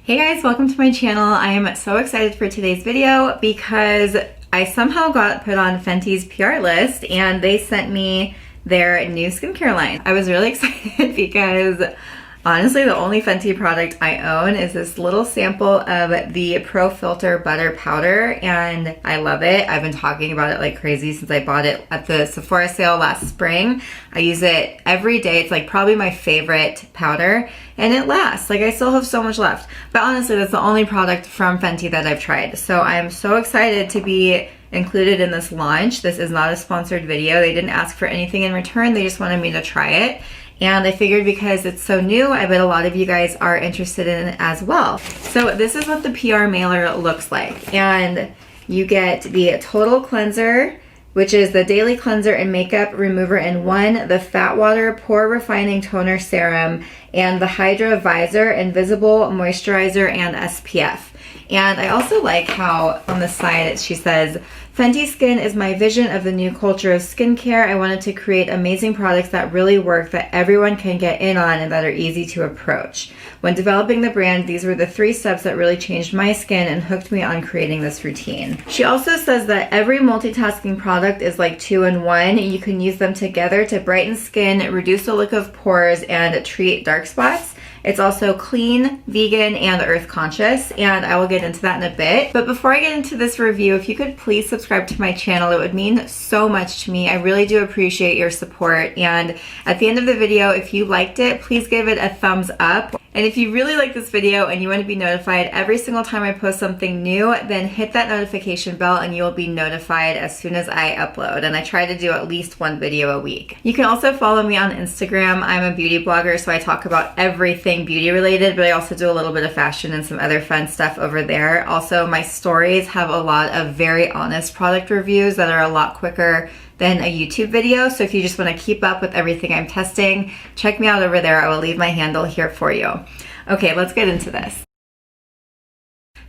Hey guys, welcome to my channel. I am so excited for today's video because I somehow got put on Fenty's PR list and they sent me their new skincare line. I was really excited because honestly the only Fenty product I own is this little sample of the Pro Filter Butter Powder and I love it. I've been talking about it like crazy since I bought it at the Sephora sale last spring. I use it every day. It's like probably my favorite powder and it lasts. Like I still have so much left. But honestly, that's the only product from Fenty that I've tried. So I'm so excited to be included in this launch. This is not a sponsored video. They didn't ask for anything in return. They just wanted me to try it. And I figured because it's so new, I bet a lot of you guys are interested in it as well. So this is what the PR mailer looks like. And you get the Total Cleanser, which is the Daily Cleanser and Makeup Remover in one, the Fat Water Pore Refining Toner Serum, and the Hydra Visor Invisible Moisturizer and SPF. And I also like how on the side she says, Fenty Skin is my vision of the new culture of skincare. I wanted to create amazing products that really work, that everyone can get in on, and that are easy to approach. When developing the brand, these were the 3 steps that really changed my skin and hooked me on creating this routine. She also says that every multitasking product is like 2 in 1. You can use them together to brighten skin, reduce the look of pores, and treat dark spots. It's also clean, vegan, and earth conscious, and I will get into that in a bit. But before I get into this review, if you could please subscribe to my channel, it would mean so much to me. I really do appreciate your support. And at the end of the video, if you liked it, please give it a thumbs up. And if you really like this video and you want to be notified every single time I post something new, then hit that notification bell and you will be notified as soon as I upload. And I try to do at least 1 video a week. You can also follow me on Instagram. I'm a beauty blogger, so I talk about everything beauty related, but I also do a little bit of fashion and some other fun stuff over there. Also, my stories have a lot of very honest product reviews that are a lot quicker than a YouTube video. So if you just want to keep up with everything I'm testing, check me out over there. I will leave my handle here for you. Okay, let's get into this.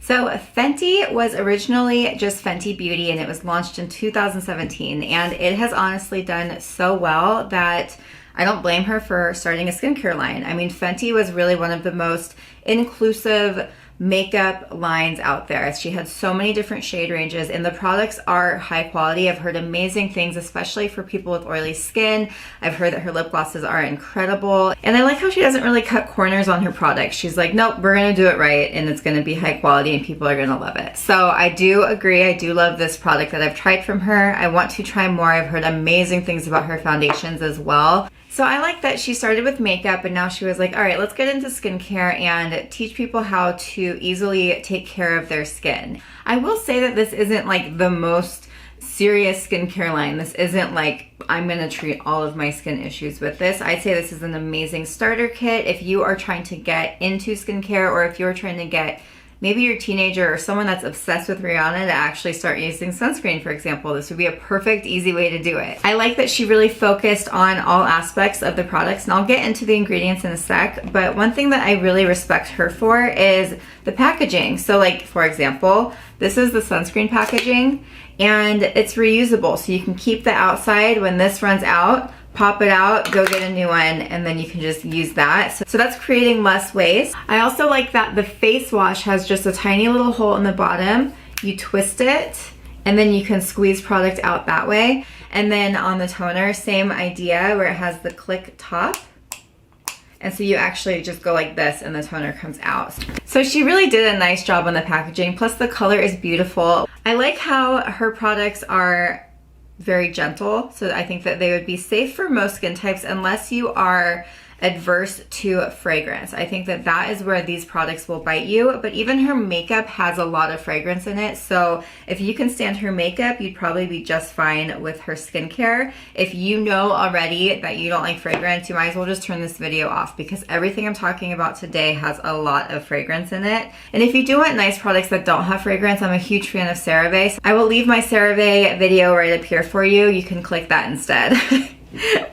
So Fenty was originally just Fenty Beauty and it was launched in 2017 and it has honestly done so well that I don't blame her for starting a skincare line. I mean, Fenty was really one of the most inclusive makeup lines out there. She had so many different shade ranges and the products are high quality. I've heard amazing things, especially for people with oily skin. I've heard that her lip glosses are incredible. And I like how she doesn't really cut corners on her products. She's like, nope, we're gonna do it right and it's gonna be high quality and people are gonna love it. So I do agree. I do love this product that I've tried from her. I want to try more. I've heard amazing things about her foundations as well. So I like that she started with makeup and now she was like, all right, let's get into skincare and teach people how to easily take care of their skin. I will say that this isn't like the most serious skincare line. This isn't like, I'm gonna treat all of my skin issues with this. I'd say this is an amazing starter kit if you are trying to get into skincare or if you're trying to get maybe your teenager or someone that's obsessed with Rihanna to actually start using sunscreen, for example. This would be a perfect, easy way to do it. I like that she really focused on all aspects of the products, and I'll get into the ingredients in a sec, but one thing that I really respect her for is the packaging. So like, for example, this is the sunscreen packaging, and it's reusable, so you can keep the outside when this runs out, pop it out, go get a new one, and then you can just use that. So that's creating less waste. I also like that the face wash has just a tiny little hole in the bottom. You twist it, and then you can squeeze product out that way. And then on the toner, same idea where it has the click top. And so you actually just go like this and the toner comes out. So she really did a nice job on the packaging. Plus the color is beautiful. I like how her products are very gentle, so I think that they would be safe for most skin types unless you are adverse to fragrance. I think that that is where these products will bite you, but even her makeup has a lot of fragrance in it, so if you can stand her makeup, you'd probably be just fine with her skincare. If you know already that you don't like fragrance, you might as well just turn this video off because everything I'm talking about today has a lot of fragrance in it. And if you do want nice products that don't have fragrance, I'm a huge fan of CeraVe. So I will leave my CeraVe video right up here for you. You can click that instead.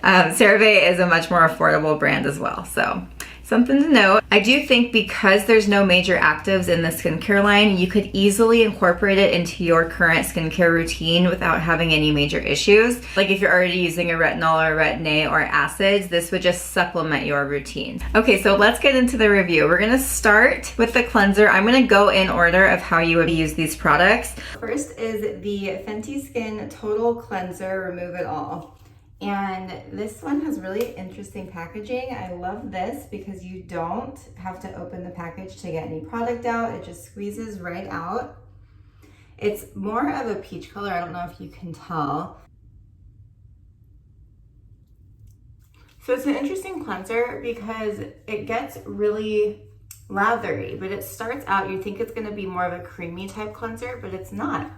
CeraVe is a much more affordable brand as well. So something to note. I do think because there's no major actives in the skincare line, you could easily incorporate it into your current skincare routine without having any major issues. Like if you're already using a retinol or a retin-A or acids, this would just supplement your routine. Okay, so let's get into the review. We're gonna start with the cleanser. I'm gonna go in order of how you would use these products. First is the Fenty Skin Total Cleanser Remove It All. And this one has really interesting packaging. I love this because you don't have to open the package to get any product out. It just squeezes right out. It's more of a peach color. I don't know if you can tell. So it's an interesting cleanser because it gets really lathery, but it starts out, you think it's gonna be more of a creamy type cleanser, but it's not.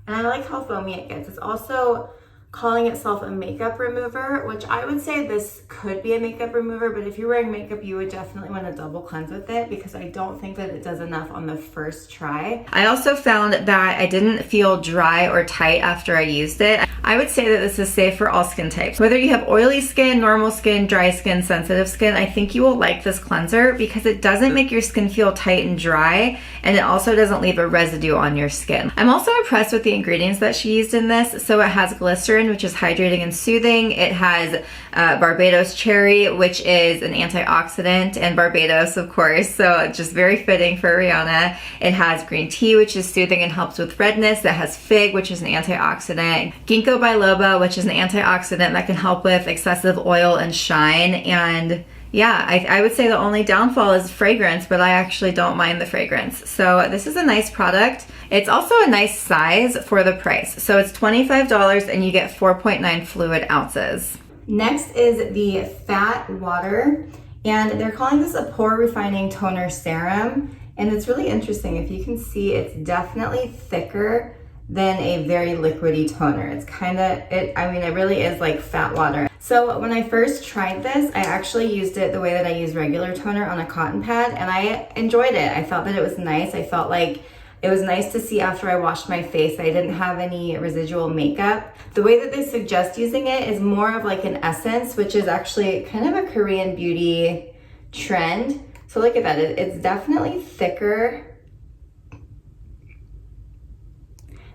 And I like how foamy it gets. It's also calling itself a makeup remover, which I would say this could be a makeup remover, but if you're wearing makeup, you would definitely want to double cleanse with it because I don't think that it does enough on the first try. I also found that I didn't feel dry or tight after I used it. I would say that this is safe for all skin types. Whether you have oily skin, normal skin, dry skin, sensitive skin, I think you will like this cleanser because it doesn't make your skin feel tight and dry, and it also doesn't leave a residue on your skin. I'm also impressed with the ingredients that she used in this. So it has glycerin, which is hydrating and soothing. It has Barbados cherry, which is an antioxidant, and Barbados, of course, so just very fitting for Rihanna. It has green tea, which is soothing and helps with redness. It has fig, which is an antioxidant. Ginkgo biloba, which is an antioxidant that can help with excessive oil and shine. And yeah, I would say the only downfall is fragrance, but I actually don't mind the fragrance. So this is a nice product. It's also a nice size for the price. So it's $25 and you get 4.9 fluid ounces. Next is the Fat Water, and they're calling this a pore refining toner serum. And it's really interesting. If you can see, it's definitely thicker than a very liquidy toner. It's kind of, I mean, it really is like fat water. So when I first tried this, I actually used it the way that I use regular toner on a cotton pad, and I enjoyed it. I felt that it was nice. I felt like it was nice to see after I washed my face. I didn't have any residual makeup. The way that they suggest using it is more of like an essence, which is actually kind of a Korean beauty trend. So look at that, it's definitely thicker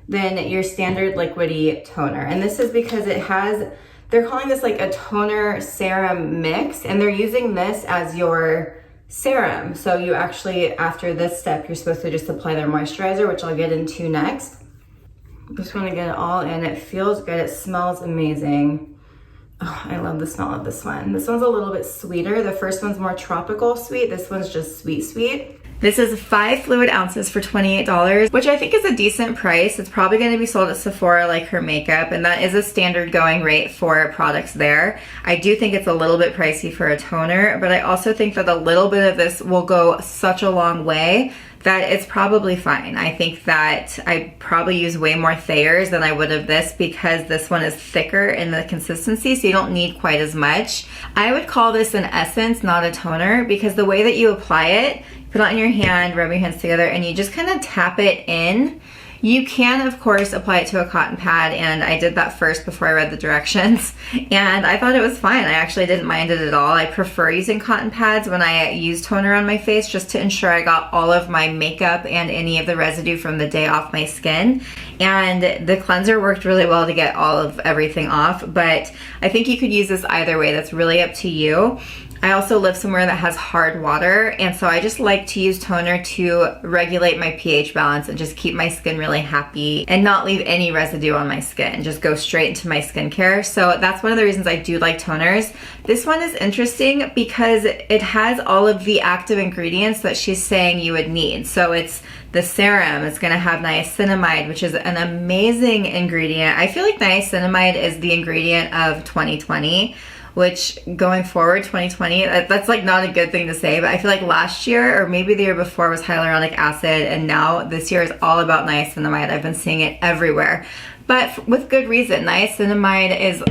than your standard liquidy toner. And this is because it has, they're calling this like a toner serum mix, and they're using this as your serum. So you actually, after this step, you're supposed to just apply their moisturizer, which I'll get into next. Just want to get it all in. It feels good. It smells amazing. Oh, I love the smell of this one. This one's a little bit sweeter. The first one's more tropical sweet. This one's just sweet, sweet. This is 5 fluid ounces for $28, which I think is a decent price. It's probably going to be sold at Sephora like her makeup, and that is a standard going rate for products there. I do think it's a little bit pricey for a toner, but I also think that a little bit of this will go such a long way that it's probably fine. I think that I probably use way more Thayers than I would of this because this one is thicker in the consistency, so you don't need quite as much. I would call this an essence, not a toner, because the way that you apply it, put it on your hand, rub your hands together, and you just kind of tap it in. You can, of course, apply it to a cotton pad, and I did that first before I read the directions, and I thought it was fine. I actually didn't mind it at all. I prefer using cotton pads when I use toner on my face just to ensure I got all of my makeup and any of the residue from the day off my skin. And the cleanser worked really well to get all of everything off, but I think you could use this either way. That's really up to you. I also live somewhere that has hard water, and so I just like to use toner to regulate my pH balance and just keep my skin really happy and not leave any residue on my skin, just go straight into my skincare. So that's one of the reasons I do like toners. This one is interesting because it has all of the active ingredients that she's saying you would need. So it's the serum, it's gonna have niacinamide, which is an amazing ingredient. I feel like niacinamide is the ingredient of 2020. Which going forward, 2020, that's like not a good thing to say, but I feel like last year or maybe the year before was hyaluronic acid, and now this year is all about niacinamide. I've been seeing it everywhere, but with good reason. Niacinamide is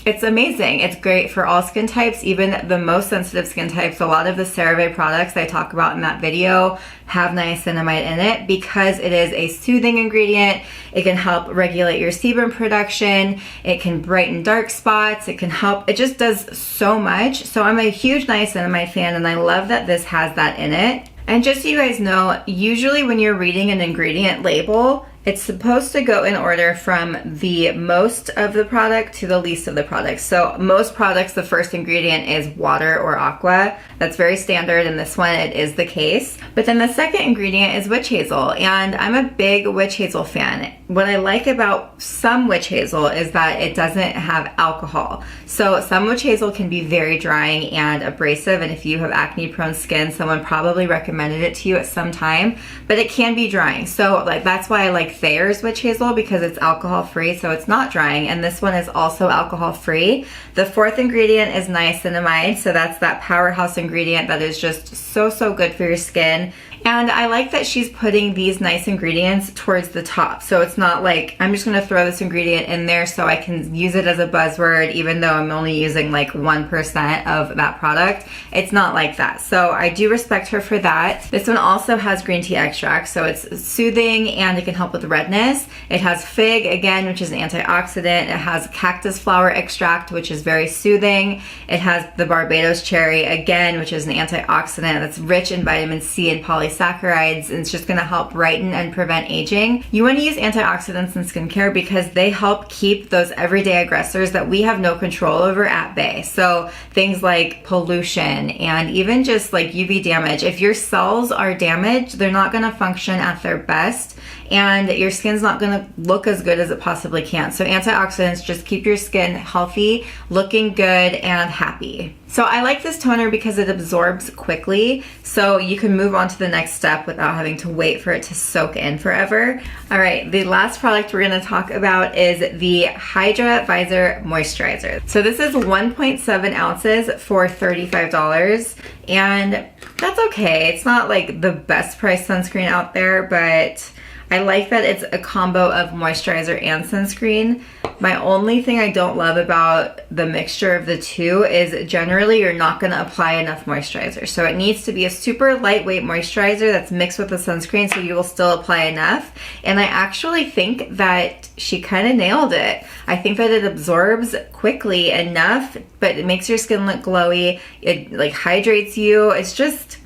it's amazing. It's great for all skin types, even the most sensitive skin types. A lot of the CeraVe products I talk about in that video have niacinamide in it because it is a soothing ingredient. It can help regulate your sebum production. It can brighten dark spots. It can help, it just does so much. So I'm a huge niacinamide fan, and I love that this has that in it. And just so you guys know, usually when you're reading an ingredient label, it's supposed to go in order from the most of the product to the least of the product. So most products, the first ingredient is water or aqua. That's very standard. In this one, it is the case. But then the second ingredient is witch hazel. And I'm a big witch hazel fan. What I like about some witch hazel is that it doesn't have alcohol. So some witch hazel can be very drying and abrasive. And if you have acne prone skin, someone probably recommended it to you at some time, but it can be drying. So like that's why I like Thayer's witch hazel, because it's alcohol free, so it's not drying. And this one is also alcohol free. The fourth ingredient is niacinamide. So that's that powerhouse ingredient that is just so good for your skin. And I like that she's putting these nice ingredients towards the top. So it's not like, I'm just gonna throw this ingredient in there so I can use it as a buzzword, even though I'm only using like 1% of that product. It's not like that. So I do respect her for that. This one also has green tea extract, so it's soothing and it can help with redness. It has fig, again, which is an antioxidant. It has cactus flower extract, which is very soothing. It has the Barbados cherry, again, which is an antioxidant that's rich in vitamin C and polysaccharides, and it's just gonna help brighten and prevent aging. You wanna use antioxidants in skincare because they help keep those everyday aggressors that we have no control over at bay. So things like pollution and even just like UV damage. If your cells are damaged, they're not gonna function at their best, and your skin's not gonna look as good as it possibly can. So antioxidants just keep your skin healthy, looking good, and happy. So I like this toner because it absorbs quickly, so you can move on to the next step without having to wait for it to soak in forever. All right, the last product we're gonna talk about is the Hydra Visor Moisturizer. So this is 1.7 ounces for $35, and that's okay. It's not like the best price sunscreen out there, but I like that it's a combo of moisturizer and sunscreen. My only thing I don't love about the mixture of the two is generally you're not gonna apply enough moisturizer. So it needs to be a super lightweight moisturizer that's mixed with the sunscreen so you will still apply enough. And I actually think that she kind of nailed it. I think that it absorbs quickly enough, but it makes your skin look glowy. It like hydrates you. It's just,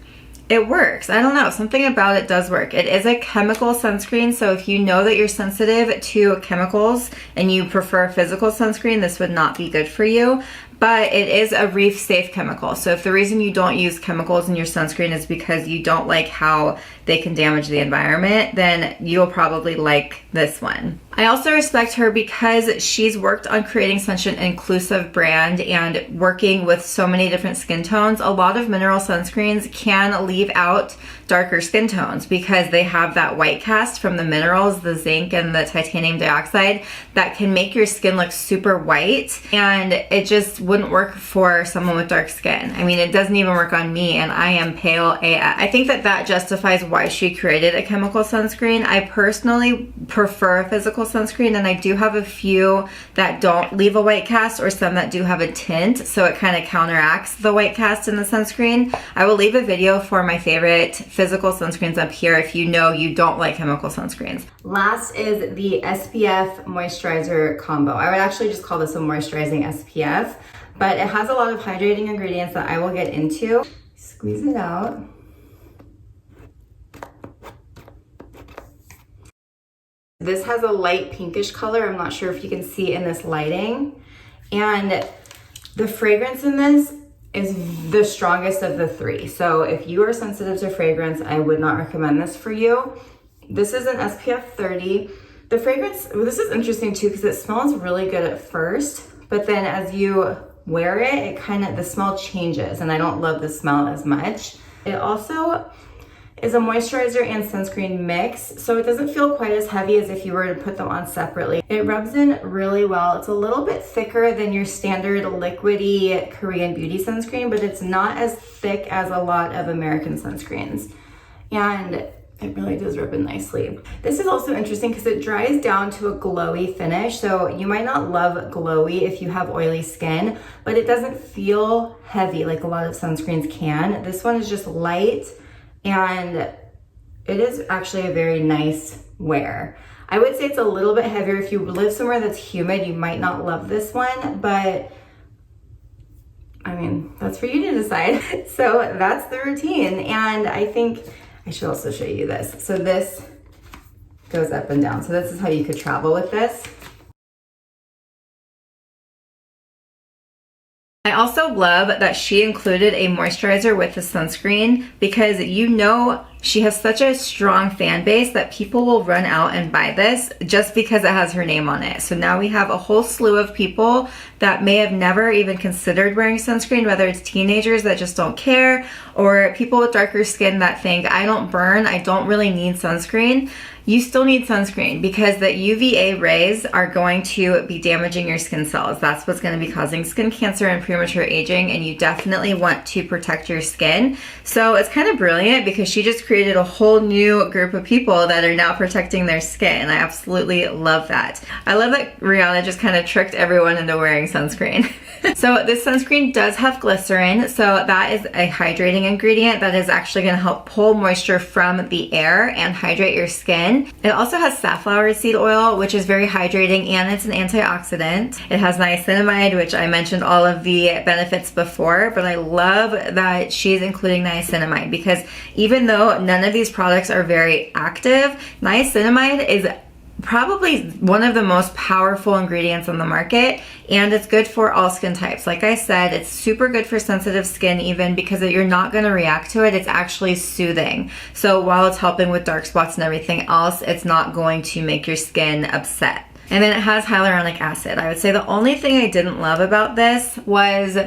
it works. I don't know, something about it does work. It is a chemical sunscreen, so if you know that you're sensitive to chemicals and you prefer physical sunscreen, this would not be good for you. But it is a reef safe chemical. So if the reason you don't use chemicals in your sunscreen is because you don't like how they can damage the environment, then you'll probably like this one. I also respect her because she's worked on creating such an inclusive brand and working with so many different skin tones. A lot of mineral sunscreens can leave out darker skin tones because they have that white cast from the minerals, the zinc and the titanium dioxide, that can make your skin look super white, and it just wouldn't work for someone with dark skin. I mean, it doesn't even work on me, and I am pale AF. I think that that justifies why she created a chemical sunscreen. I personally prefer physical sunscreen, and I do have a few that don't leave a white cast or some that do have a tint, so it kind of counteracts the white cast in the sunscreen. I will leave a video for my favorite physical sunscreens up here if you know you don't like chemical sunscreens. Last is the SPF Moisturizer combo. I would actually just call this a moisturizing SPF, but it has a lot of hydrating ingredients that I will get into. Squeeze it out. This has a light pinkish color. I'm not sure if you can see in this lighting. And the fragrance in this is the strongest of the three. So if you are sensitive to fragrance, I would not recommend this for you. This is an SPF 30. The fragrance, well, this is interesting too because it smells really good at first, but then as you wear it, it kind of, the smell changes, and I don't love the smell as much. It also is a moisturizer and sunscreen mix, so it doesn't feel quite as heavy as if you were to put them on separately. It rubs in really well. It's a little bit thicker than your standard liquidy Korean beauty sunscreen, but it's not as thick as a lot of American sunscreens. And it really does rip in nicely. This is also interesting because it dries down to a glowy finish. So you might not love glowy if you have oily skin, but it doesn't feel heavy like a lot of sunscreens can. This one is just light and it is actually a very nice wear. I would say it's a little bit heavier. If you live somewhere that's humid, you might not love this one, but I mean, that's for you to decide. So that's the routine. And I think I should also show you this. So this goes up and down. So this is how you could travel with this. I also love that she included a moisturizer with the sunscreen because you know she has such a strong fan base that people will run out and buy this just because it has her name on it. So now we have a whole slew of people that may have never even considered wearing sunscreen, whether it's teenagers that just don't care or people with darker skin that think, I don't burn, I don't really need sunscreen. You still need sunscreen because the UVA rays are going to be damaging your skin cells. That's what's going to be causing skin cancer and premature aging, and you definitely want to protect your skin. So it's kind of brilliant because she just created a whole new group of people that are now protecting their skin. I absolutely love that. I love that Rihanna just kind of tricked everyone into wearing sunscreen. So this sunscreen does have glycerin, so that is a hydrating ingredient that is actually going to help pull moisture from the air and hydrate your skin. It also has safflower seed oil, which is very hydrating, and it's an antioxidant. It has niacinamide, which I mentioned all of the benefits before, but I love that she's including niacinamide because even though none of these products are very active, niacinamide is probably one of the most powerful ingredients on the market, and it's good for all skin types. Like I said, it's super good for sensitive skin even because you're not going to react to it. It's actually soothing. So while it's helping with dark spots and everything else, it's not going to make your skin upset. And then it has hyaluronic acid. I would say the only thing I didn't love about this was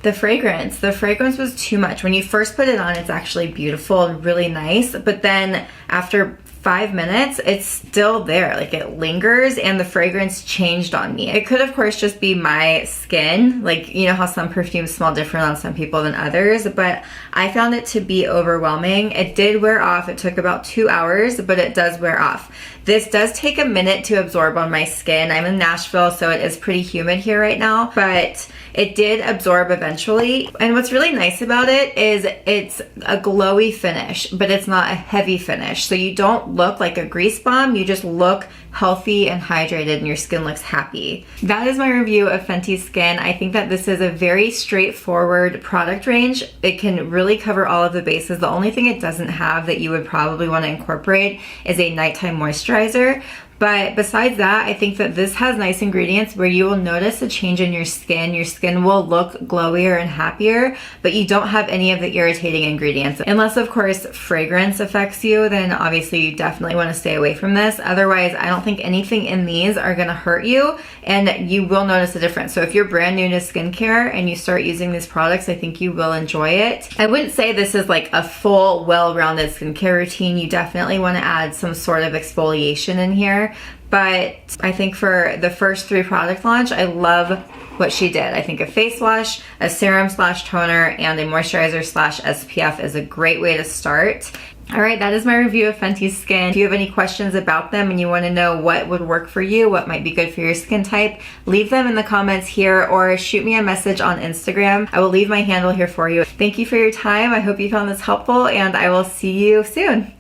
the fragrance. The fragrance was too much. When you first put it on, it's actually beautiful and really nice, but then after 5 minutes, it's still there. Like it lingers and the fragrance changed on me. It could of course just be my skin. Like, you know how some perfumes smell different on some people than others, but I found it to be overwhelming. It did wear off. It took about 2 hours, but it does wear off. This does take a minute to absorb on my skin. I'm in Nashville, so it is pretty humid here right now, but it did absorb eventually. And what's really nice about it is it's a glowy finish, but it's not a heavy finish. So you don't look like a grease bomb, you just look healthy and hydrated and your skin looks happy. That is my review of Fenty Skin. I think that this is a very straightforward product range. It can really cover all of the bases. The only thing it doesn't have that you would probably want to incorporate is a nighttime moisturizer. But besides that, I think that this has nice ingredients where you will notice a change in your skin. Your skin will look glowier and happier, but you don't have any of the irritating ingredients. Unless, of course, fragrance affects you, then obviously you definitely want to stay away from this. Otherwise, I don't think anything in these are going to hurt you, and you will notice a difference. So if you're brand new to skincare and you start using these products, I think you will enjoy it. I wouldn't say this is like a full, well-rounded skincare routine. You definitely want to add some sort of exfoliation in here. But I think for the first 3 product launch, I love what she did. I think a face wash, a serum slash toner, and a moisturizer slash SPF is a great way to start. All right, that is my review of Fenty Skin. If you have any questions about them and you want to know what would work for you, what might be good for your skin type, leave them in the comments here or shoot me a message on Instagram. I will leave my handle here for you. Thank you for your time. I hope you found this helpful, and I will see you soon.